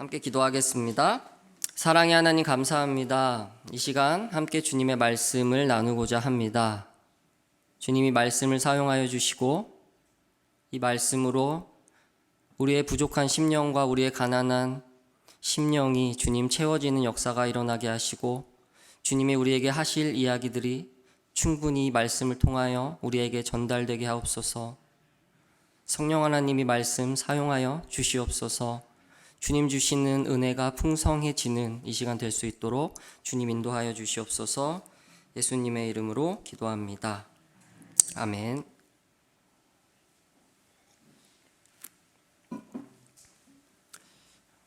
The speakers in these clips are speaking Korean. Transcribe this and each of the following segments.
함께 기도하겠습니다. 사랑의 하나님 감사합니다. 이 시간 함께 주님의 말씀을 나누고자 합니다. 주님이 말씀을 사용하여 주시고 이 말씀으로 우리의 부족한 심령과 우리의 가난한 심령이 주님 채워지는 역사가 일어나게 하시고 주님이 우리에게 하실 이야기들이 충분히 말씀을 통하여 우리에게 전달되게 하옵소서. 성령 하나님이 말씀 사용하여 주시옵소서. 주님 주시는 은혜가 풍성해지는 이 시간 될 수 있도록 주님 인도하여 주시옵소서. 예수님의 이름으로 기도합니다. 아멘.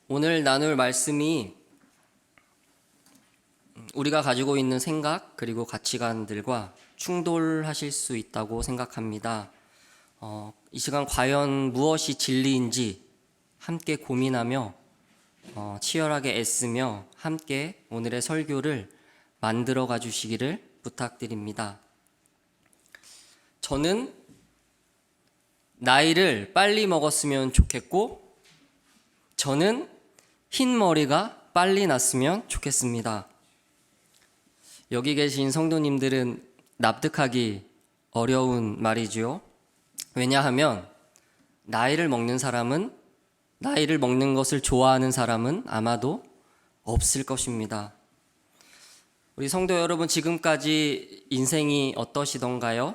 오늘 나눌 말씀이 우리가 가지고 있는 생각 그리고 가치관들과 충돌하실 수 있다고 생각합니다. 이 시간 과연 무엇이 진리인지 함께 고민하며 치열하게 애쓰며 함께 오늘의 설교를 만들어 가 주시기를 부탁드립니다. 저는 나이를 빨리 먹었으면 좋겠고 저는 흰 머리가 빨리 났으면 좋겠습니다. 여기 계신 성도님들은 납득하기 어려운 말이지요. 왜냐하면 나이를 먹는 사람은, 나이를 먹는 것을 좋아하는 사람은 아마도 없을 것입니다. 우리 성도 여러분, 지금까지 인생이 어떠시던가요?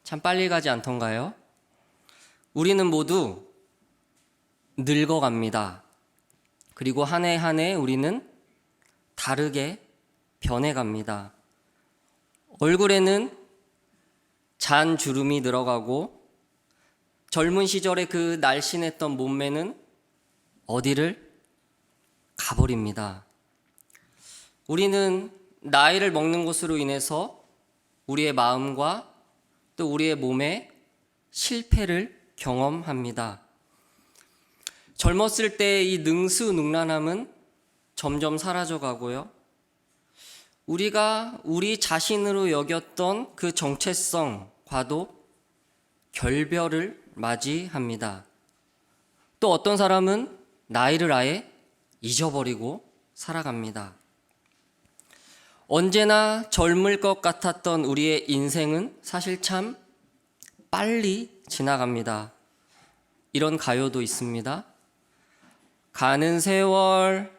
참 빨리 가지 않던가요? 우리는 모두 늙어갑니다. 그리고 한 해 한 해 우리는 다르게 변해갑니다. 얼굴에는 잔 주름이 늘어가고 젊은 시절의 그 날씬했던 몸매는 어디를 가버립니다. 우리는 나이를 먹는 것으로 인해서 우리의 마음과 또 우리의 몸에 실패를 경험합니다. 젊었을 때의 이 능수능란함은 점점 사라져 가고요. 우리가 우리 자신으로 여겼던 그 정체성과도 결별을 맞이합니다. 또 어떤 사람은 나이를 아예 잊어버리고 살아갑니다. 언제나 젊을 것 같았던 우리의 인생은 사실 참 빨리 지나갑니다. 이런 가요도 있습니다. 가는 세월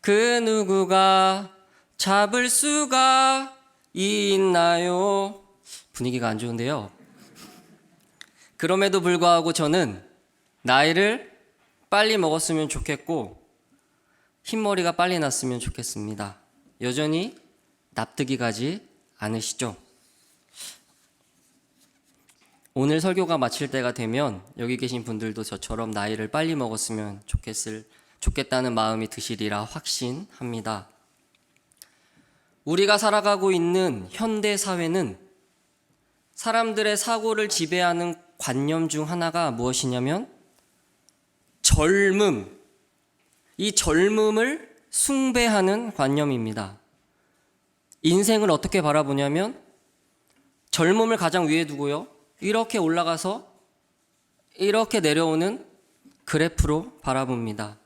그 누구가 잡을 수가 있나요? 분위기가 안 좋은데요. 그럼에도 불구하고 저는 나이를 빨리 먹었으면 좋겠고 흰머리가 빨리 났으면 좋겠습니다. 여전히 납득이 가지 않으시죠? 오늘 설교가 마칠 때가 되면 여기 계신 분들도 저처럼 나이를 빨리 먹었으면 좋겠다는 마음이 드시리라 확신합니다. 우리가 살아가고 있는 현대 사회는 사람들의 사고를 지배하는 관념 중 하나가 무엇이냐면 젊음, 이 젊음을 숭배하는 관념입니다. 인생을 어떻게 바라보냐면 젊음을 가장 위에 두고요, 이렇게 올라가서 이렇게 내려오는 그래프로 바라봅니다.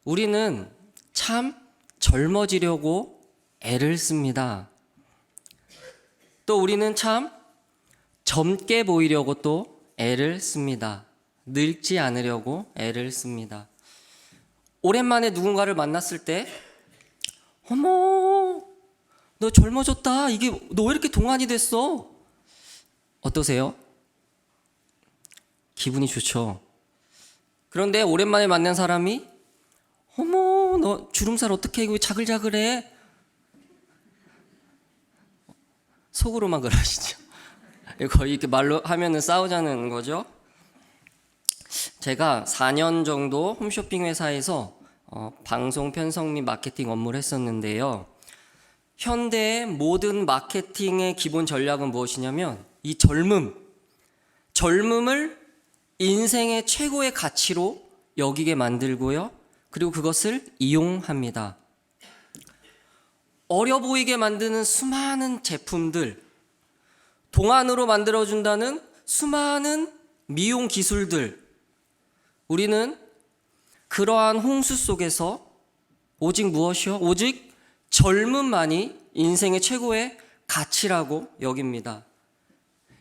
우리는 참 젊어지려고 애를 씁니다. 또 우리는 참 젊게 보이려고 또 애를 씁니다. 늙지 않으려고 애를 씁니다. 오랜만에 누군가를 만났을 때 어머, 너 젊어졌다. 너 왜 이렇게 동안이 됐어? 어떠세요? 기분이 좋죠. 그런데 오랜만에 만난 사람이 어머, 너 주름살 어떻게 이거 자글자글해? 속으로만 그러시죠. 거의 이렇게 말로 하면은 싸우자는 거죠. 제가 4년 정도 홈쇼핑 회사에서 방송 편성 및 마케팅 업무를 했었는데요. 현대의 모든 마케팅의 기본 전략은 무엇이냐면 이 젊음을 인생의 최고의 가치로 여기게 만들고요. 그리고 그것을 이용합니다. 어려 보이게 만드는 수많은 제품들, 동안으로 만들어준다는 수많은 미용 기술들, 우리는 그러한 홍수 속에서 오직 무엇이요? 오직 젊음만이 인생의 최고의 가치라고 여깁니다.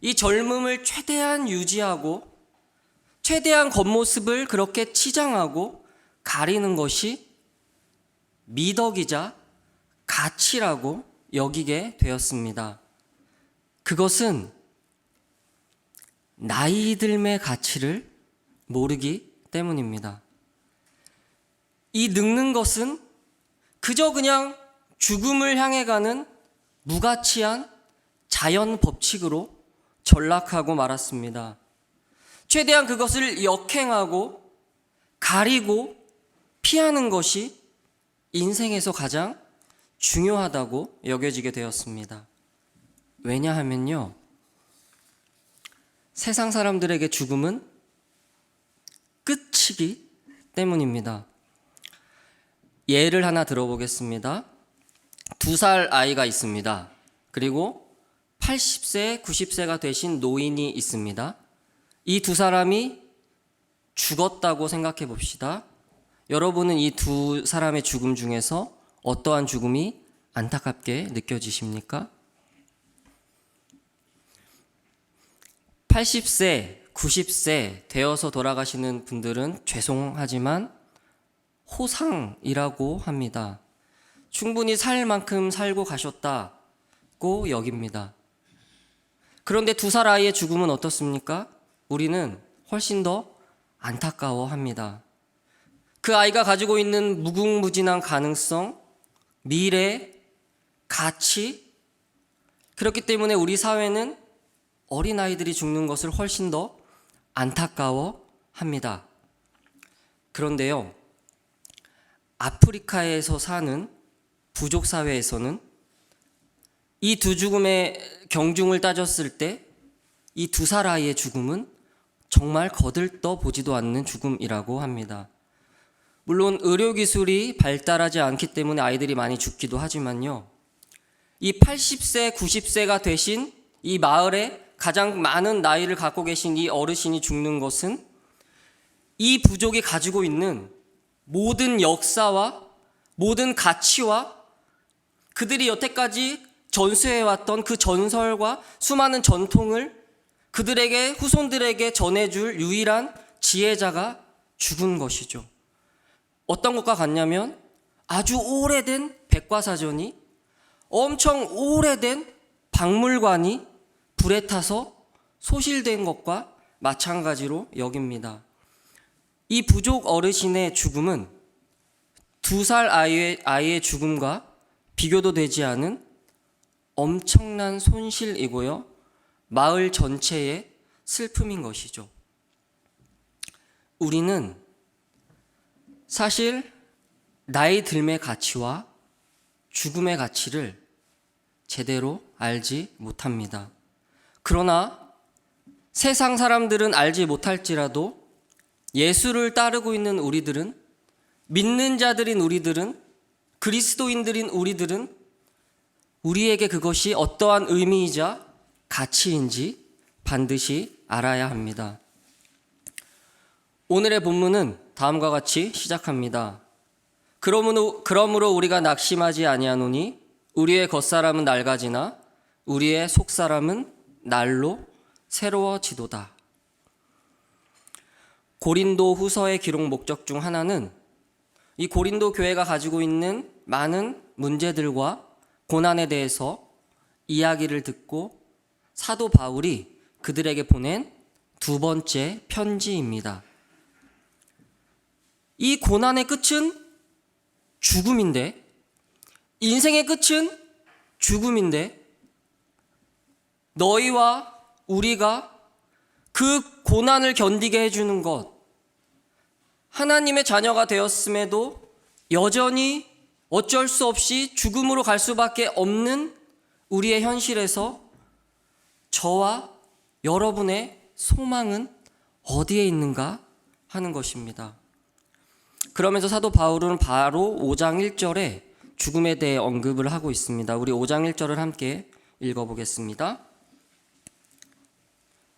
이 젊음을 최대한 유지하고 최대한 겉모습을 그렇게 치장하고 가리는 것이 미덕이자 가치라고 여기게 되었습니다. 그것은 나이 듦의 가치를 모르기 때문입니다. 이 늙는 것은 그저 그냥 죽음을 향해 가는 무가치한 자연 법칙으로 전락하고 말았습니다. 최대한 그것을 역행하고 가리고 피하는 것이 인생에서 가장 중요하다고 여겨지게 되었습니다. 왜냐하면요, 세상 사람들에게 죽음은 끝이기 때문입니다. 예를 하나 들어보겠습니다. 2살 아이가 있습니다. 그리고 80세, 90세가 되신 노인이 있습니다. 이 두 사람이 죽었다고 생각해 봅시다. 여러분은 이 두 사람의 죽음 중에서 어떠한 죽음이 안타깝게 느껴지십니까? 80세, 90세 되어서 돌아가시는 분들은 죄송하지만 호상이라고 합니다. 충분히 살 만큼 살고 가셨다고 여깁니다. 그런데 2살 아이의 죽음은 어떻습니까? 우리는 훨씬 더 안타까워합니다. 그 아이가 가지고 있는 무궁무진한 가능성, 미래, 가치, 그렇기 때문에 우리 사회는 어린아이들이 죽는 것을 훨씬 더 안타까워합니다. 그런데요, 아프리카에서 사는 부족 사회에서는 이 두 죽음의 경중을 따졌을 때 이 2살 아이의 죽음은 정말 거들떠 보지도 않는 죽음이라고 합니다. 물론 의료기술이 발달하지 않기 때문에 아이들이 많이 죽기도 하지만요, 이 80세, 90세가 되신 이 마을에 가장 많은 나이를 갖고 계신 이 어르신이 죽는 것은 이 부족이 가지고 있는 모든 역사와 모든 가치와 그들이 여태까지 전수해왔던 그 전설과 수많은 전통을 그들에게, 후손들에게 전해줄 유일한 지혜자가 죽은 것이죠. 어떤 것과 같냐면 아주 오래된 백과사전이, 엄청 오래된 박물관이 불에 타서 소실된 것과 마찬가지로 여깁니다. 이 부족 어르신의 죽음은 2살 아이의 죽음과 비교도 되지 않은 엄청난 손실이고요, 마을 전체의 슬픔인 것이죠. 우리는 사실 나이 듦의 가치와 죽음의 가치를 제대로 알지 못합니다. 그러나 세상 사람들은 알지 못할지라도 예수를 따르고 있는 우리들은, 믿는 자들인 우리들은, 그리스도인들인 우리들은 우리에게 그것이 어떠한 의미이자 가치인지 반드시 알아야 합니다. 오늘의 본문은 다음과 같이 시작합니다. 그러므로 우리가 낙심하지 아니하노니 우리의 겉사람은 낡아지나 우리의 속사람은 날로 새로워지도다. 고린도 후서의 기록 목적 중 하나는 이 고린도 교회가 가지고 있는 많은 문제들과 고난에 대해서 이야기를 듣고 사도 바울이 그들에게 보낸 2번째 편지입니다. 이 고난의 끝은 죽음인데, 인생의 끝은 죽음인데, 너희와 우리가 그 고난을 견디게 해주는 것, 하나님의 자녀가 되었음에도 여전히 어쩔 수 없이 죽음으로 갈 수밖에 없는 우리의 현실에서 저와 여러분의 소망은 어디에 있는가 하는 것입니다. 그러면서 사도 바울은 바로 5장 1절에 죽음에 대해 언급을 하고 있습니다. 우리 5장 1절을 함께 읽어보겠습니다.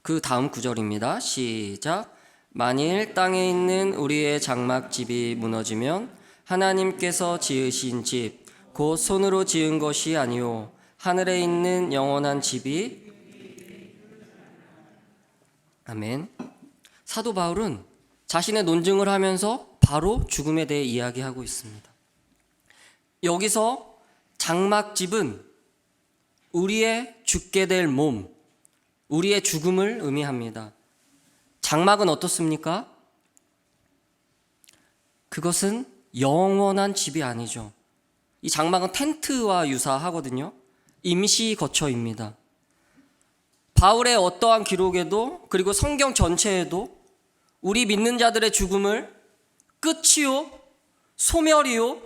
그 다음 구절입니다. 시작. 만일 땅에 있는 우리의 장막집이 무너지면 하나님께서 지으신 집 곧 손으로 지은 것이 아니요 하늘에 있는 영원한 집이. 아멘. 사도 바울은 자신의 논증을 하면서 바로 죽음에 대해 이야기하고 있습니다. 여기서 장막집은 우리의 죽게 될 몸, 우리의 죽음을 의미합니다. 장막은 어떻습니까? 그것은 영원한 집이 아니죠. 이 장막은 텐트와 유사하거든요. 임시 거처입니다. 바울의 어떠한 기록에도 그리고 성경 전체에도 우리 믿는 자들의 죽음을 끝이요, 소멸이요,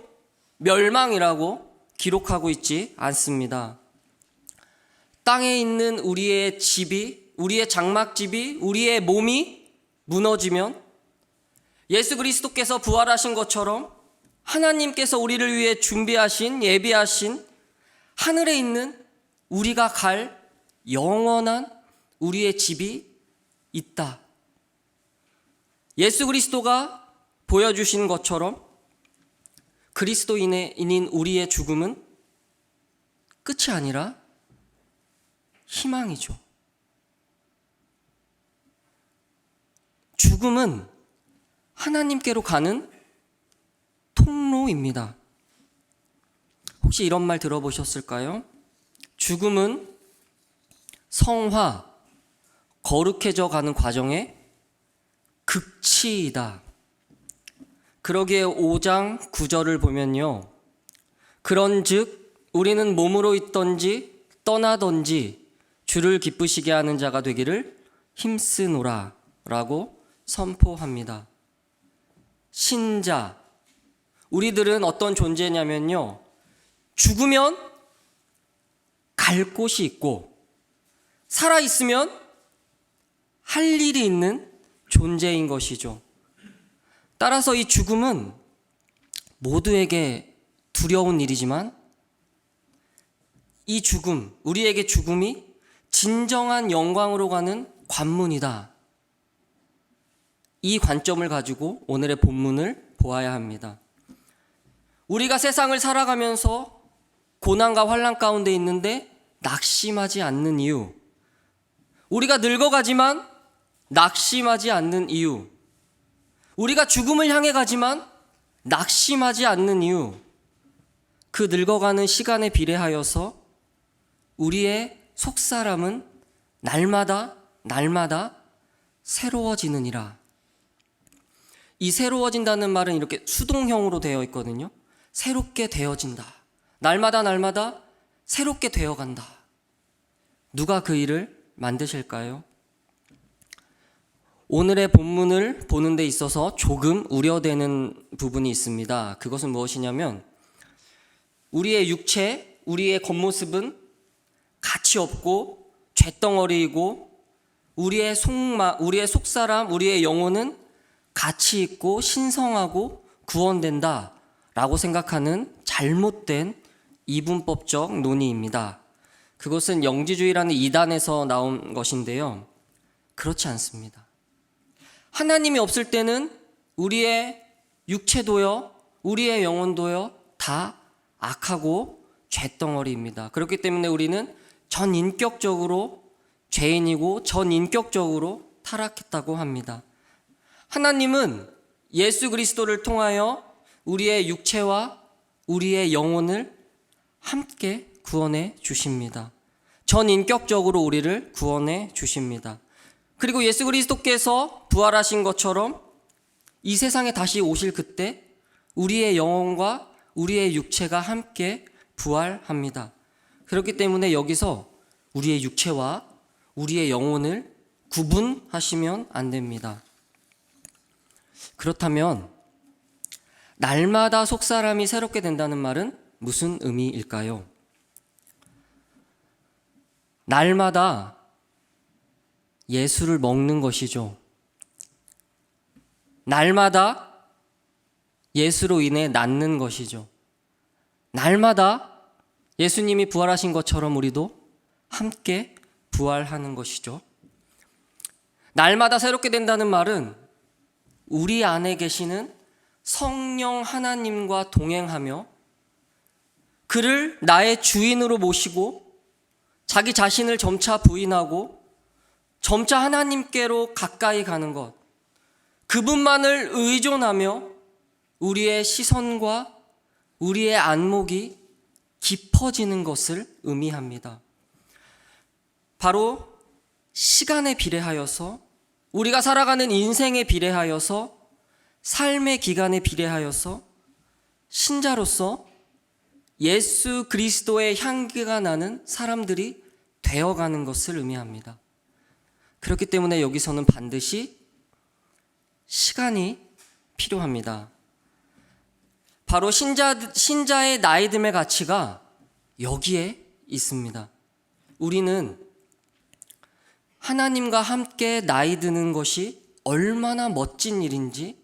멸망이라고 기록하고 있지 않습니다. 땅에 있는 우리의 집이, 우리의 장막집이, 우리의 몸이 무너지면 예수 그리스도께서 부활하신 것처럼 하나님께서 우리를 위해 준비하신, 예비하신 하늘에 있는 우리가 갈 영원한 우리의 집이 있다. 예수 그리스도가 보여주신 것처럼 그리스도인인 우리의 죽음은 끝이 아니라 희망이죠. 죽음은 하나님께로 가는 통로입니다. 혹시 이런 말 들어보셨을까요? 죽음은 성화, 거룩해져 가는 과정의 극치이다. 그러기에 5장 9절을 보면요. 그런즉 우리는 몸으로 있던지 떠나던지 주를 기쁘시게 하는 자가 되기를 힘쓰노라 라고 선포합니다. 신자, 우리들은 어떤 존재냐면요. 죽으면 갈 곳이 있고 살아있으면 할 일이 있는 존재인 것이죠. 따라서 이 죽음은 모두에게 두려운 일이지만 이 죽음, 우리에게 죽음이 진정한 영광으로 가는 관문이다. 이 관점을 가지고 오늘의 본문을 보아야 합니다. 우리가 세상을 살아가면서 고난과 환난 가운데 있는데 낙심하지 않는 이유, 우리가 늙어가지만 낙심하지 않는 이유, 우리가 죽음을 향해 가지만 낙심하지 않는 이유, 그 늙어가는 시간에 비례하여서 우리의 속사람은 날마다 새로워지느니라. 이 새로워진다는 말은 이렇게 수동형으로 되어 있거든요. 새롭게 되어진다. 날마다 새롭게 되어간다. 누가 그 일을 만드실까요? 오늘의 본문을 보는 데 있어서 조금 우려되는 부분이 있습니다. 그것은 무엇이냐면 우리의 육체, 우리의 겉모습은 가치 없고 쇳덩어리이고 우리의 속사람, 우리의 영혼은 가치 있고 신성하고 구원된다 라고 생각하는 잘못된 이분법적 논의입니다. 그것은 영지주의라는 이단에서 나온 것인데요. 그렇지 않습니다. 하나님이 없을 때는 우리의 육체도요, 우리의 영혼도요, 다 악하고 쇳덩어리입니다. 그렇기 때문에 우리는 전인격적으로 죄인이고 전인격적으로 타락했다고 합니다. 하나님은 예수 그리스도를 통하여 우리의 육체와 우리의 영혼을 함께 구원해 주십니다. 전인격적으로 우리를 구원해 주십니다. 그리고 예수 그리스도께서 부활하신 것처럼 이 세상에 다시 오실 그때 우리의 영혼과 우리의 육체가 함께 부활합니다. 그렇기 때문에 여기서 우리의 육체와 우리의 영혼을 구분하시면 안 됩니다. 그렇다면 날마다 속사람이 새롭게 된다는 말은 무슨 의미일까요? 날마다 예수를 먹는 것이죠. 날마다 예수로 인해 낫는 것이죠. 날마다 예수님이 부활하신 것처럼 우리도 함께 부활하는 것이죠. 날마다 새롭게 된다는 말은 우리 안에 계시는 성령 하나님과 동행하며 그를 나의 주인으로 모시고 자기 자신을 점차 부인하고 점차 하나님께로 가까이 가는 것, 그분만을 의존하며 우리의 시선과 우리의 안목이 깊어지는 것을 의미합니다. 바로 시간에 비례하여서, 우리가 살아가는 인생에 비례하여서, 삶의 기간에 비례하여서 신자로서 예수 그리스도의 향기가 나는 사람들이 되어가는 것을 의미합니다. 그렇기 때문에 여기서는 반드시 시간이 필요합니다. 바로 신자의 나이듦의 가치가 여기에 있습니다. 우리는 하나님과 함께 나이 드는 것이 얼마나 멋진 일인지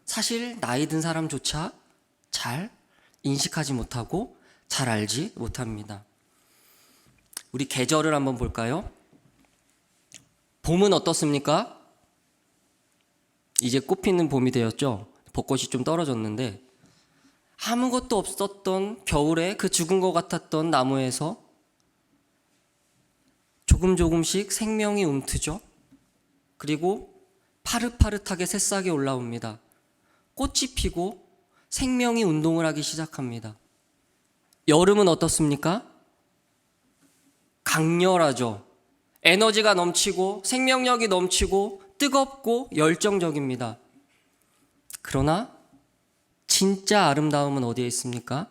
사실 나이 든 사람조차 잘 인식하지 못하고 잘 알지 못합니다. 우리 계절을 한번 볼까요? 봄은 어떻습니까? 이제 꽃 피는 봄이 되었죠. 벚꽃이 좀 떨어졌는데 아무것도 없었던 겨울에 그 죽은 것 같았던 나무에서 조금씩 생명이 움트죠. 그리고 파릇파릇하게 새싹이 올라옵니다. 꽃이 피고 생명이 운동을 하기 시작합니다. 여름은 어떻습니까? 강렬하죠. 에너지가 넘치고 생명력이 넘치고 뜨겁고 열정적입니다. 그러나 진짜 아름다움은 어디에 있습니까?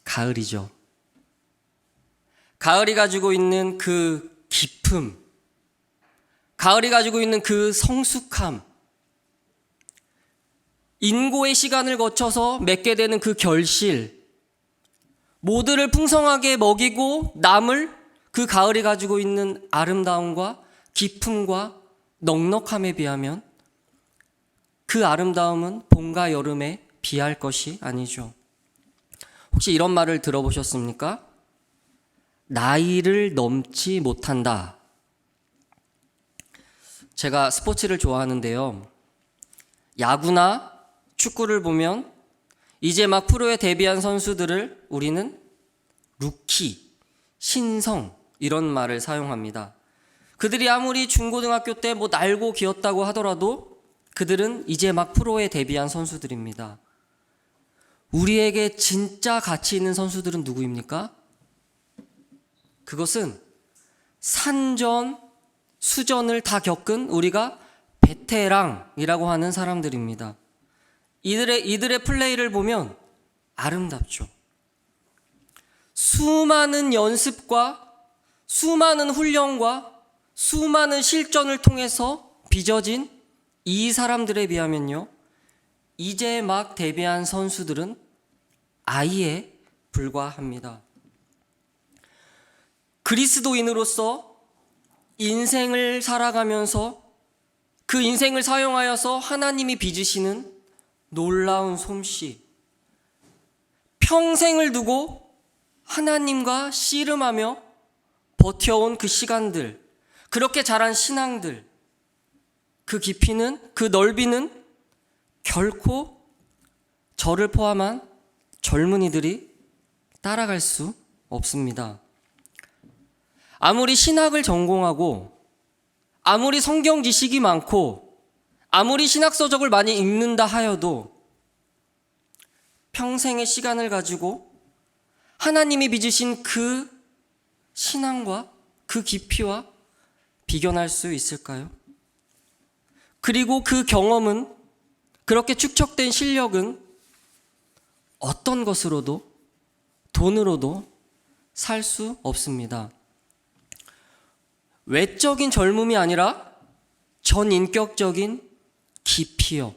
가을이죠. 가을이 가지고 있는 그 기품, 가을이 가지고 있는 그 성숙함, 인고의 시간을 거쳐서 맺게 되는 그 결실, 모두를 풍성하게 먹이고 남을 그 가을이 가지고 있는 아름다움과 기품과 넉넉함에 비하면 그 아름다움은 봄과 여름에 비할 것이 아니죠. 혹시 이런 말을 들어보셨습니까? 나이를 넘지 못한다. 제가 스포츠를 좋아하는데요. 야구나 축구를 보면 이제 막 프로에 데뷔한 선수들을 우리는 루키, 신성 이런 말을 사용합니다. 그들이 아무리 중고등학교 때 뭐 날고 기었다고 하더라도 그들은 이제 막 프로에 데뷔한 선수들입니다. 우리에게 진짜 가치 있는 선수들은 누구입니까? 그것은 산전, 수전을 다 겪은 우리가 베테랑이라고 하는 사람들입니다. 이들의 플레이를 보면 아름답죠. 수많은 연습과 수많은 훈련과 수많은 실전을 통해서 빚어진 이 사람들에 비하면요, 이제 막 데뷔한 선수들은 아이에 불과합니다. 그리스도인으로서 인생을 살아가면서 그 인생을 사용하여서 하나님이 빚으시는 놀라운 솜씨, 평생을 두고 하나님과 씨름하며 버텨온 그 시간들, 그렇게 자란 신앙들, 그 깊이는, 그 넓이는 결코 저를 포함한 젊은이들이 따라갈 수 없습니다. 아무리 신학을 전공하고 아무리 성경 지식이 많고 아무리 신학서적을 많이 읽는다 하여도 평생의 시간을 가지고 하나님이 빚으신 그 신앙과 그 깊이와 비견할 수 있을까요? 그리고 그 경험은, 그렇게 축적된 실력은 어떤 것으로도, 돈으로도 살 수 없습니다. 외적인 젊음이 아니라 전인격적인 깊이요.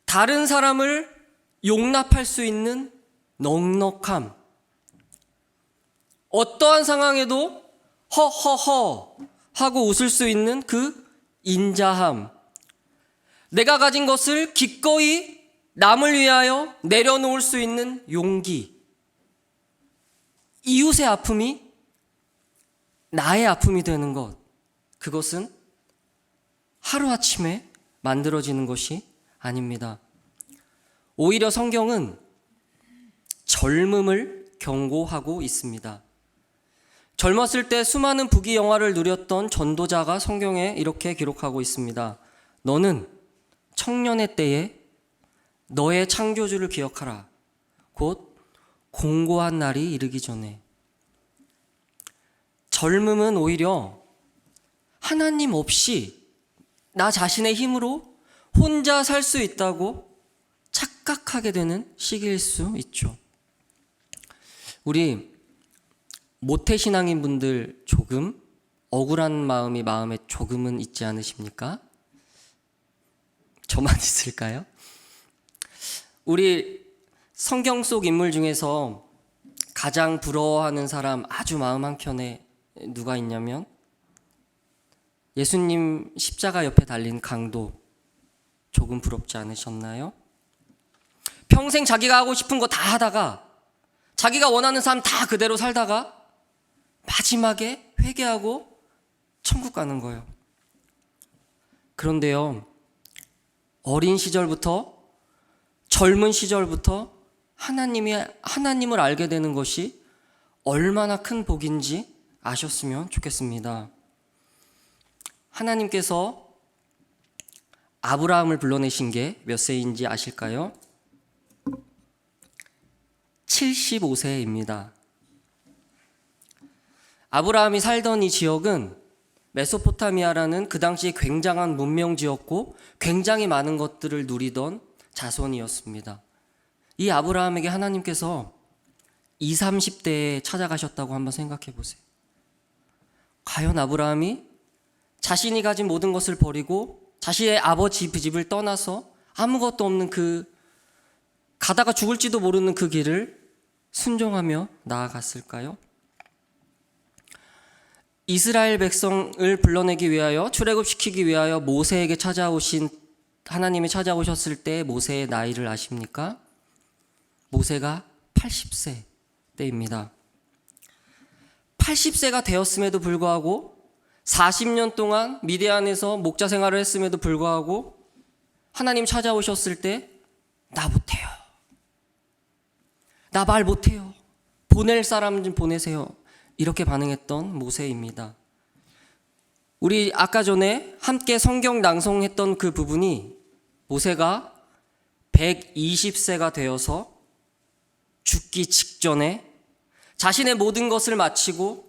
다른 사람을 용납할 수 있는 넉넉함. 어떠한 상황에도 허허허 하고 웃을 수 있는 그 인자함. 내가 가진 것을 기꺼이 남을 위하여 내려놓을 수 있는 용기. 이웃의 아픔이 나의 아픔이 되는 것, 그것은 하루아침에 만들어지는 것이 아닙니다. 오히려 성경은 젊음을 경고하고 있습니다. 젊었을 때 수많은 부귀영화를 누렸던 전도자가 성경에 이렇게 기록하고 있습니다. 너는 청년의 때에 너의 창조주를 기억하라. 곧 공고한 날이 이르기 전에. 젊음은 오히려 하나님 없이 나 자신의 힘으로 혼자 살 수 있다고 착각하게 되는 시기일 수 있죠. 우리 모태신앙인 분들 조금 억울한 마음이 마음에 조금은 있지 않으십니까? 저만 있을까요? 우리 성경 속 인물 중에서 가장 부러워하는 사람 아주 마음 한켠에 누가 있냐면 예수님 십자가 옆에 달린 강도, 조금 부럽지 않으셨나요? 평생 자기가 하고 싶은 거 다 하다가 자기가 원하는 삶 다 그대로 살다가 마지막에 회개하고 천국 가는 거예요. 그런데요, 어린 시절부터, 젊은 시절부터 하나님을 알게 되는 것이 얼마나 큰 복인지 아셨으면 좋겠습니다. 하나님께서 아브라함을 불러내신 게 몇 세인지 아실까요? 75세입니다. 아브라함이 살던 이 지역은 메소포타미아라는 그 당시 굉장한 문명지였고 굉장히 많은 것들을 누리던 자손이었습니다. 이 아브라함에게 하나님께서 20, 30대에 찾아가셨다고 한번 생각해 보세요. 과연 아브라함이 자신이 가진 모든 것을 버리고 자신의 아버지 집을 떠나서 아무것도 없는 가다가 죽을지도 모르는 그 길을 순종하며 나아갔을까요? 이스라엘 백성을 불러내기 위하여, 출애굽시키기 위하여 모세에게 하나님이 찾아오셨을 때 모세의 나이를 아십니까? 모세가 80세 때입니다. 80세가 되었음에도 불구하고 40년 동안 미디안에서 목자 생활을 했음에도 불구하고 하나님 찾아오셨을 때 나 못해요. 나 말 못해요. 보낼 사람 좀 보내세요. 이렇게 반응했던 모세입니다. 우리 아까 전에 함께 성경 낭송했던 그 부분이 모세가 120세가 되어서 죽기 직전에 자신의 모든 것을 마치고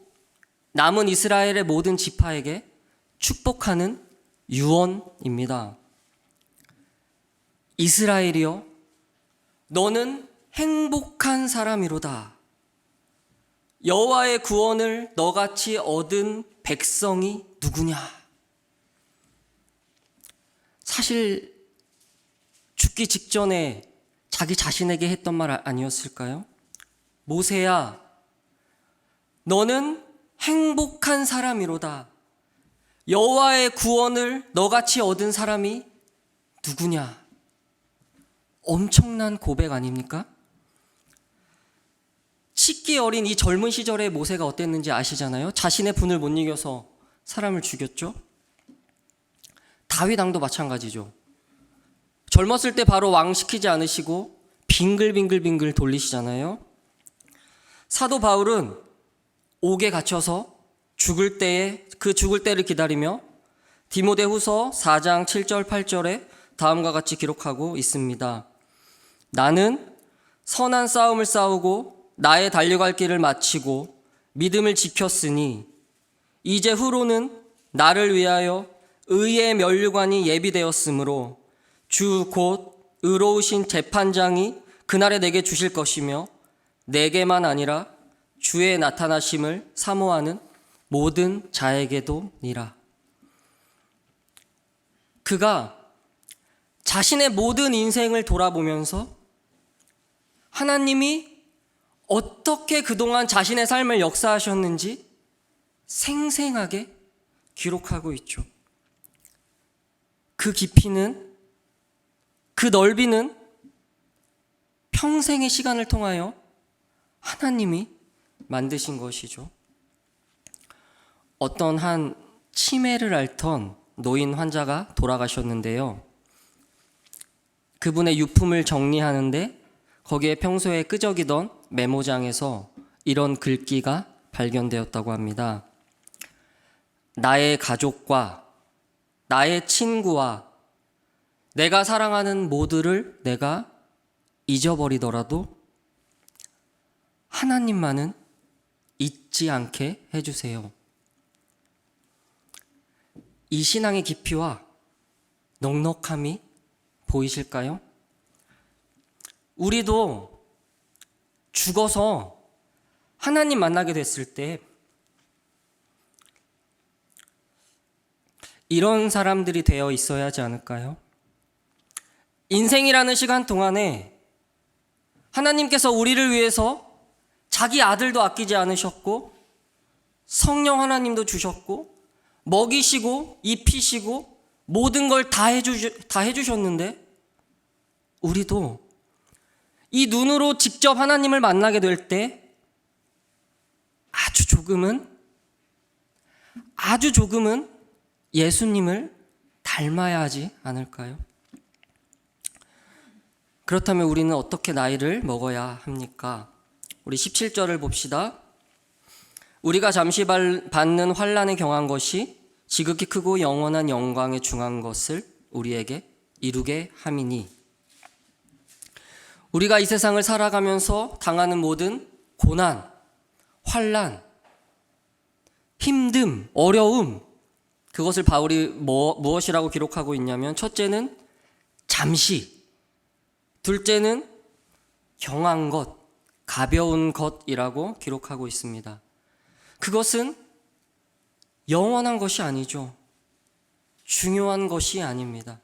남은 이스라엘의 모든 지파에게 축복하는 유언입니다. 이스라엘이여, 너는 행복한 사람이로다. 여호와의 구원을 너같이 얻은 백성이 누구냐? 사실 죽기 직전에 자기 자신에게 했던 말 아니었을까요? 모세야, 너는 행복한 사람이로다. 여호와의 구원을 너같이 얻은 사람이 누구냐? 엄청난 고백 아닙니까? 식기 어린 이 젊은 시절의 모세가 어땠는지 아시잖아요. 자신의 분을 못 이겨서 사람을 죽였죠. 다윗 왕도 마찬가지죠. 젊었을 때 바로 왕 시키지 않으시고 빙글빙글 돌리시잖아요. 사도 바울은 옥에 갇혀서 죽을 때를 기다리며 디모데후서 4장 7절 8절에 다음과 같이 기록하고 있습니다. 나는 선한 싸움을 싸우고 나의 달려갈 길을 마치고 믿음을 지켰으니 이제 후로는 나를 위하여 의의 면류관이 예비되었으므로 주 곧 의로우신 재판장이 그날에 내게 주실 것이며 내게만 아니라 주의 나타나심을 사모하는 모든 자에게도니라. 그가 자신의 모든 인생을 돌아보면서 하나님이 어떻게 그동안 자신의 삶을 역사하셨는지 생생하게 기록하고 있죠. 그 깊이는, 그 넓이는 평생의 시간을 통하여 하나님이 만드신 것이죠. 어떤 한 치매를 앓던 노인 환자가 돌아가셨는데요. 그분의 유품을 정리하는데 거기에 평소에 끄적이던 메모장에서 이런 글귀가 발견되었다고 합니다. 나의 가족과 나의 친구와 내가 사랑하는 모두를 내가 잊어버리더라도 하나님만은 잊지 않게 해주세요. 이 신앙의 깊이와 넉넉함이 보이실까요? 우리도 죽어서 하나님 만나게 됐을 때 이런 사람들이 되어 있어야 하지 않을까요? 인생이라는 시간 동안에 하나님께서 우리를 위해서 자기 아들도 아끼지 않으셨고 성령 하나님도 주셨고 먹이시고 입히시고 모든 걸 다 해주셨는데 우리도 이 눈으로 직접 하나님을 만나게 될 때 아주 조금은 예수님을 닮아야 하지 않을까요? 그렇다면 우리는 어떻게 나이를 먹어야 합니까? 우리 17절을 봅시다. 우리가 잠시 받는 환난에 경한 것이 지극히 크고 영원한 영광에 중한 것을 우리에게 이루게 함이니. 우리가 이 세상을 살아가면서 당하는 모든 고난, 환난, 힘듦, 어려움, 그것을 바울이 무엇이라고 기록하고 있냐면 첫째는 잠시, 둘째는 경한 것, 가벼운 것이라고 기록하고 있습니다. 그것은 영원한 것이 아니죠. 중요한 것이 아닙니다.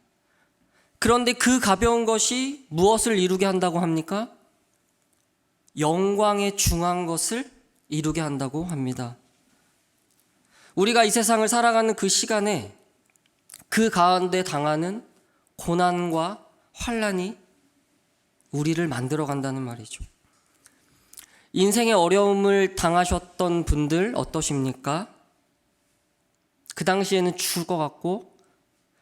그런데 그 가벼운 것이 무엇을 이루게 한다고 합니까? 영광에 중한 것을 이루게 한다고 합니다. 우리가 이 세상을 살아가는 그 시간에 그 가운데 당하는 고난과 환난이 우리를 만들어 간다는 말이죠. 인생의 어려움을 당하셨던 분들 어떠십니까? 그 당시에는 죽을 것 같고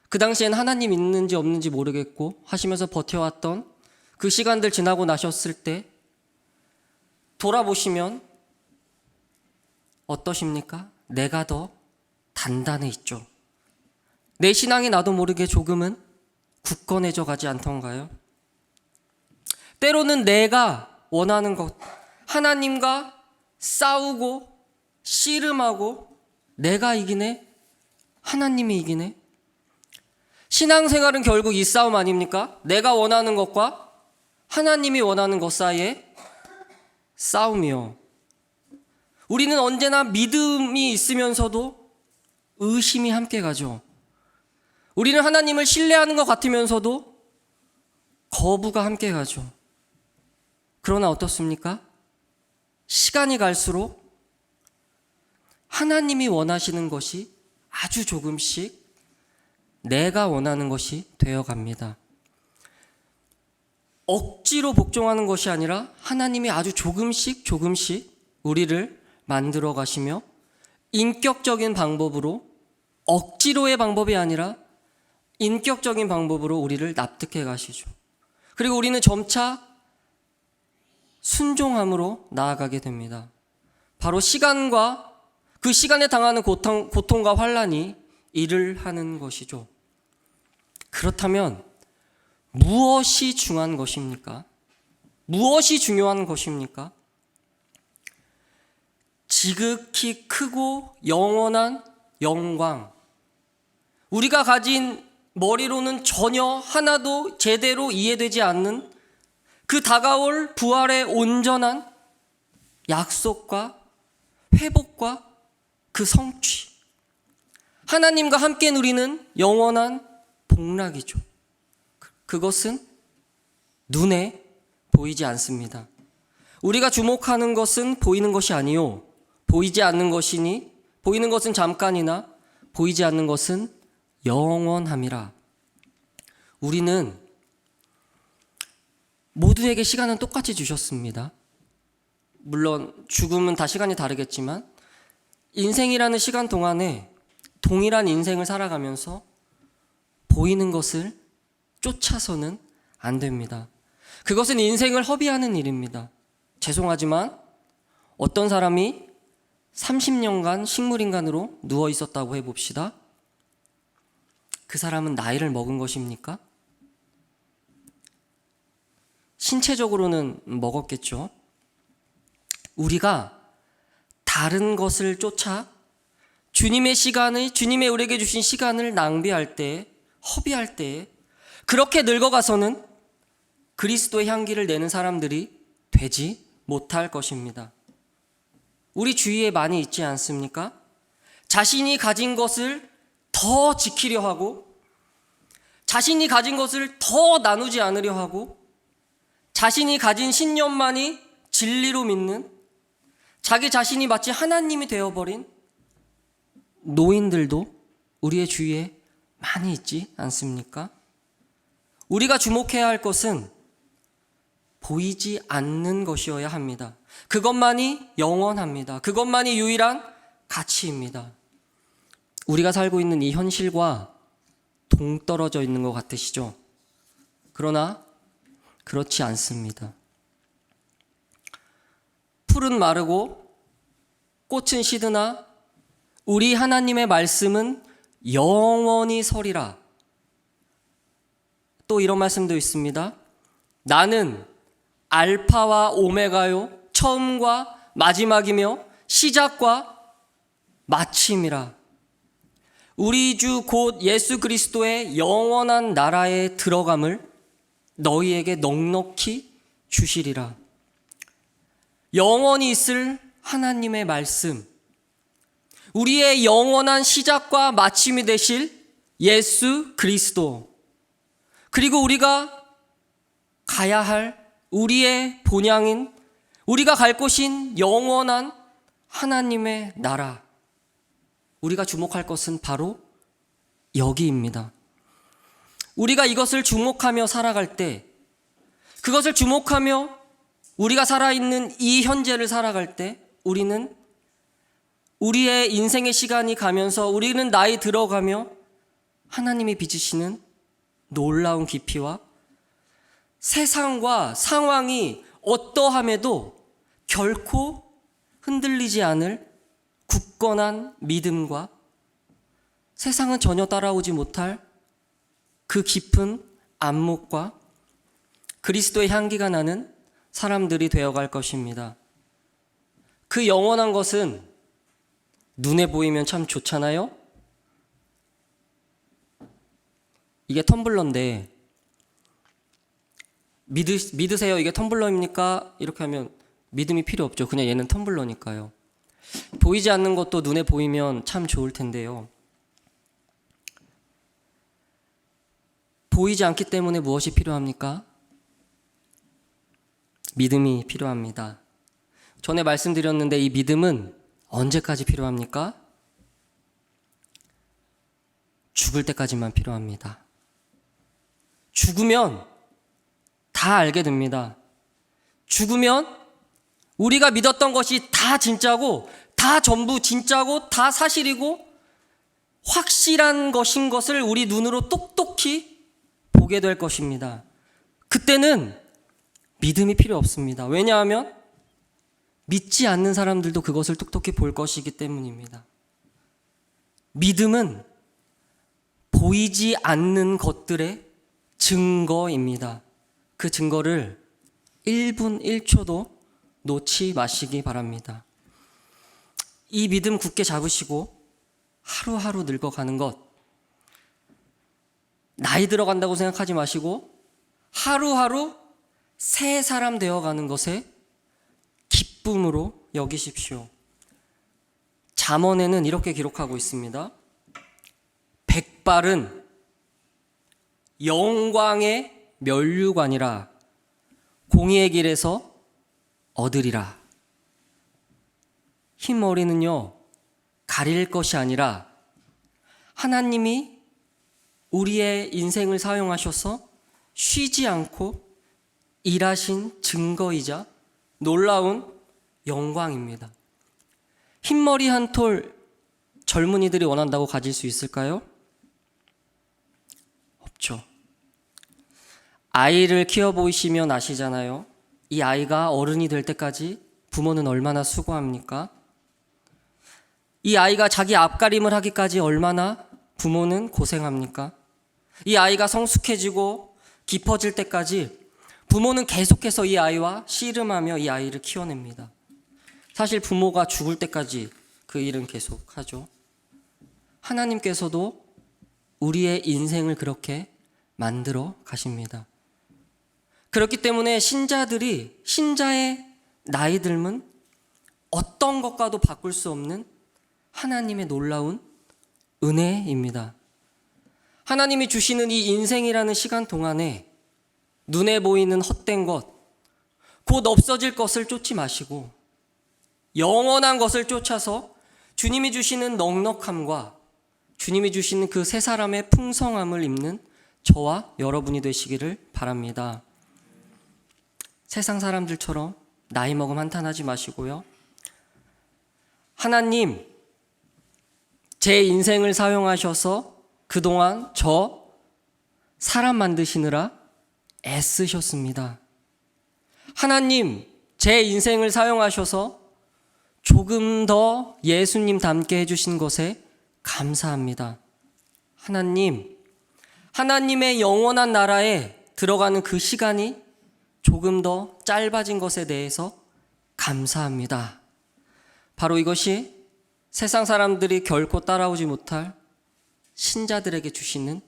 그 당시에는 하나님 있는지 없는지 모르겠고 하시면서 버텨왔던 그 시간들 지나고 나셨을 때 돌아보시면 어떠십니까? 내가 더 단단해 있죠. 내 신앙이 나도 모르게 조금은 굳건해져 가지 않던가요? 때로는 내가 원하는 것, 하나님과 싸우고 씨름하고 내가 이기네? 하나님이 이기네? 신앙생활은 결국 이 싸움 아닙니까? 내가 원하는 것과 하나님이 원하는 것 사이에 싸움이요. 우리는 언제나 믿음이 있으면서도 의심이 함께 가죠. 우리는 하나님을 신뢰하는 것 같으면서도 거부가 함께 가죠. 그러나 어떻습니까? 시간이 갈수록 하나님이 원하시는 것이 아주 조금씩 내가 원하는 것이 되어갑니다. 억지로 복종하는 것이 아니라 하나님이 아주 조금씩 우리를 만들어 가시며 인격적인 방법으로, 억지로의 방법이 아니라 인격적인 방법으로 우리를 납득해 가시죠. 그리고 우리는 점차 순종함으로 나아가게 됩니다. 바로 시간과 그 시간에 당하는 고통과 환난이 일을 하는 것이죠. 그렇다면 무엇이 중요한 것입니까? 무엇이 중요한 것입니까? 지극히 크고 영원한 영광, 우리가 가진 머리로는 전혀 하나도 제대로 이해되지 않는 그 다가올 부활의 온전한 약속과 회복과 그 성취, 하나님과 함께 누리는 영원한 복락이죠. 그것은 눈에 보이지 않습니다. 우리가 주목하는 것은 보이는 것이 아니요 보이지 않는 것이니 보이는 것은 잠깐이나 보이지 않는 것은 영원함이라. 우리는 모두에게 시간은 똑같이 주셨습니다. 물론 죽음은 다 시간이 다르겠지만 인생이라는 시간 동안에 동일한 인생을 살아가면서 보이는 것을 쫓아서는 안 됩니다. 그것은 인생을 허비하는 일입니다. 죄송하지만 어떤 사람이 30년간 식물인간으로 누워 있었다고 해봅시다. 그 사람은 나이를 먹은 것입니까? 신체적으로는 먹었겠죠. 우리가 다른 것을 쫓아 주님의 시간을, 주님의 우리에게 주신 시간을 낭비할 때, 허비할 때, 그렇게 늙어가서는 그리스도의 향기를 내는 사람들이 되지 못할 것입니다. 우리 주위에 많이 있지 않습니까? 자신이 가진 것을 더 지키려 하고, 자신이 가진 것을 더 나누지 않으려 하고, 자신이 가진 신념만이 진리로 믿는, 자기 자신이 마치 하나님이 되어버린 노인들도 우리의 주위에 많이 있지 않습니까? 우리가 주목해야 할 것은 보이지 않는 것이어야 합니다. 그것만이 영원합니다. 그것만이 유일한 가치입니다. 우리가 살고 있는 이 현실과 동떨어져 있는 것 같으시죠? 그러나 그렇지 않습니다. 풀은 마르고 꽃은 시드나 우리 하나님의 말씀은 영원히 서리라. 또 이런 말씀도 있습니다. 나는 알파와 오메가요, 처음과 마지막이며 시작과 마침이라. 우리 주 곧 예수 그리스도의 영원한 나라에 들어감을 너희에게 넉넉히 주시리라. 영원히 있을 하나님의 말씀, 우리의 영원한 시작과 마침이 되실 예수 그리스도, 그리고 우리가 가야 할 우리의 본향인, 우리가 갈 곳인 영원한 하나님의 나라, 우리가 주목할 것은 바로 여기입니다. 우리가 이것을 주목하며 살아갈 때, 그것을 주목하며 우리가 살아있는 이 현재를 살아갈 때, 우리는 우리의 인생의 시간이 가면서, 우리는 나이 들어가며 하나님이 빚으시는 놀라운 깊이와 세상과 상황이 어떠함에도 결코 흔들리지 않을 굳건한 믿음과 세상은 전혀 따라오지 못할 그 깊은 안목과 그리스도의 향기가 나는 사람들이 되어갈 것입니다. 그 영원한 것은 눈에 보이면 참 좋잖아요? 이게 텀블러인데 믿으세요? 이게 텀블러입니까? 이렇게 하면 믿음이 필요 없죠. 그냥 얘는 텀블러니까요. 보이지 않는 것도 눈에 보이면 참 좋을 텐데요. 보이지 않기 때문에 무엇이 필요합니까? 믿음이 필요합니다. 전에 말씀드렸는데 이 믿음은 언제까지 필요합니까? 죽을 때까지만 필요합니다. 죽으면 다 알게 됩니다. 죽으면 우리가 믿었던 것이 다 진짜고, 다 전부 진짜고, 다 사실이고 확실한 것인 것을 우리 눈으로 똑똑히 보게 될 것입니다. 그때는 믿음이 필요 없습니다. 왜냐하면 믿지 않는 사람들도 그것을 똑똑히 볼 것이기 때문입니다. 믿음은 보이지 않는 것들의 증거입니다. 그 증거를 1분 1초도 놓지 마시기 바랍니다. 이 믿음 굳게 잡으시고 하루하루 늙어가는 것, 나이 들어간다고 생각하지 마시고 하루하루 새 사람 되어가는 것에 기쁨으로 여기십시오. 잠언에는 이렇게 기록하고 있습니다. 백발은 영광의 면류관이라 공의의 길에서 얻으리라. 흰머리는요, 가릴 것이 아니라 하나님이 우리의 인생을 사용하셔서 쉬지 않고 일하신 증거이자 놀라운 영광입니다. 흰머리 한 톨 젊은이들이 원한다고 가질 수 있을까요? 없죠. 아이를 키워보시면 아시잖아요. 이 아이가 어른이 될 때까지 부모는 얼마나 수고합니까? 이 아이가 자기 앞가림을 하기까지 얼마나 부모는 고생합니까? 이 아이가 성숙해지고 깊어질 때까지 부모는 계속해서 이 아이와 씨름하며 이 아이를 키워냅니다. 사실 부모가 죽을 때까지 그 일은 계속하죠. 하나님께서도 우리의 인생을 그렇게 만들어 가십니다. 그렇기 때문에 신자의 나이 들면 어떤 것과도 바꿀 수 없는 하나님의 놀라운 은혜입니다. 하나님이 주시는 이 인생이라는 시간 동안에 눈에 보이는 헛된 것, 곧 없어질 것을 쫓지 마시고 영원한 것을 쫓아서 주님이 주시는 넉넉함과 주님이 주시는 그 새 사람의 풍성함을 입는 저와 여러분이 되시기를 바랍니다. 세상 사람들처럼 나이 먹음 한탄하지 마시고요. 하나님, 제 인생을 사용하셔서 그동안 저 사람 만드시느라 애쓰셨습니다. 하나님, 제 인생을 사용하셔서 조금 더 예수님 닮게 해주신 것에 감사합니다. 하나님, 하나님의 영원한 나라에 들어가는 그 시간이 조금 더 짧아진 것에 대해서 감사합니다. 바로 이것이 세상 사람들이 결코 따라오지 못할 신자들에게 주시는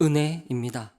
은혜입니다.